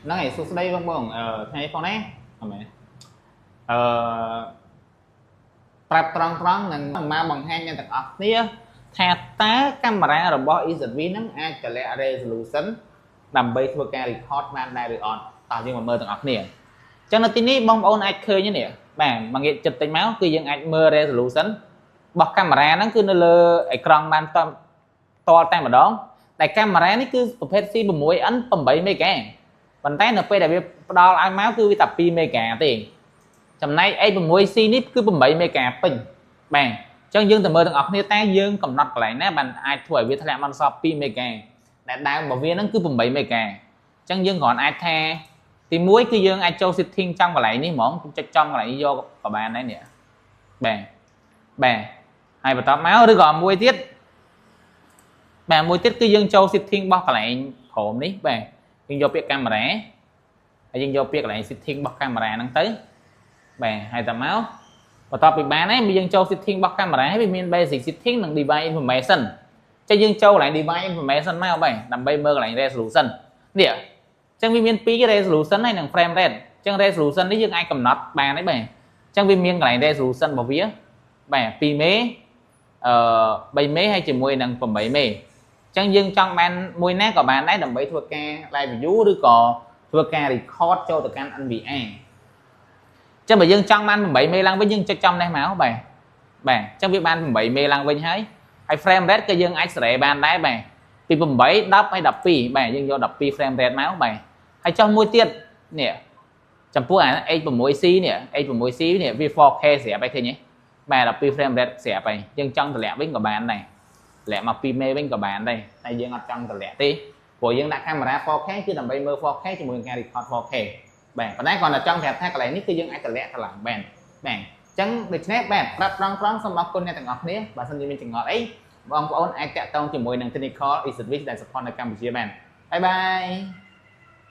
nó ngày số đây bông bông thay con nè mẹ tập tròn tròn nâng mà bằng hai nhân tật ọc nia thà tá camera rồi bỏ EZV nâng ai trở lại resolution nằm bây thua ca record man đây được on tạo nhưng mà mơ tật ọc nè cho nên tin ní bông ôn ai khơi như nè bạn mà nghe chụp tình máu cứ dân ai mơ resolution bọc camera nó cứ nó lơ icon man to tay mà đó tại camera nó cứประเภท si 6 ấn 8 mega ប៉ុន្តែនៅពេលដែលវាផ្ដល់ឲ្យមកគឺវាតែ2 mega ទេចំណែក A6C នេះគឺ8 mega ពេញបាទអញ្ចឹងយើងទៅមើលទាំងអស់គ្នាតែយើងកំណត់កន្លែងណាបានអាចធ្វើឲ្យវាធ្លាក់មកសល់2 mega ដែលដើមរបស់វាហ្នឹងគឺ8 mega អញ្ចឹងយើងគ្រាន់អាចថាទី1គឺយើងអាចចូល setting ចំកន្លែងនេះហ្មងចុចចំកន្លែងយកក៏បានដែរនេះបាទហើយបន្តមកឬក៏មួយទៀតបាទមួយទៀតគឺយើងចូល setting របស់កន្លែងក្រោមនេះបាទយើងយកពាក្យកាមេរ៉ាហើយយើងយកពាក្យកន្លែង setting របស់កាមេរ៉ាហ្នឹងទៅបាទហើយតមកបន្ទាប់ពីបានហើយយើងចូល setting របស់កាមេរ៉ាហើយវាមាន basic setting និង device information ចឹងយើងចូលកន្លែង device information មកបាទដើម្បីមើលកន្លែង resolution នេះអញ្ចឹងវាមាន2 resolution ហើយនិង frame rate អញ្ចឹង resolution នេះយើងអាចកំណត់បានហើយបាទអញ្ចឹងវាមានកន្លែង resolution របស់វាបាទ2មេ3មេហើយជាមួយនឹង8មេចឹងយើងចង់បានមួយណាក៏បានដែរដើម្បីធ្វើការ live view ឬក៏ធ្វើការ record ចូលទៅកាន់ NVR ចឹងបើយើងចង់បាន8មេឡើងវិញយើងចុចចំនេះមកបាទចឹងវាបាន8មេឡើងវិញហើយ frame rate ក៏យើងអាចសេរីបានដែរបាទពី8 10ហើយ12បាទយើងយក12 frame rate មកបាទហើយចុះមួយទៀតនេះចំពោះអា H6C នេះ H6C នេះវា 4K ស្រាប់ហើយឃើញទេបាទ12 frame rate ស្រាប់ហើយយើងចង់តម្លាក់វិញក៏បានដែរលាក់មក2មេវិញក៏បានដែរតែយើងអត់ចង់តម្លាក់ទេព្រោះយើងដាក់កាមេរ៉ា 4K គឺដើម្បីមើល 4K ជាមួយនឹងការ record 4K បាទប៉ុន្តែគ្រាន់តែចង់ប្រាប់ថាកន្លែងនេះគឺយើងអាចតម្លាក់កន្លែងបានអញ្ចឹងដូច្នេះបាទប្រាប់ត្រង់សូមអរគុណអ្នកទាំងអស់គ្នាបើសិនជាមានចម្ងល់អីបងប្អូនអាចតាក់ទងជាមួយនឹង Technical Service ដែល support នៅកម្ពុជាបានបាយបាយ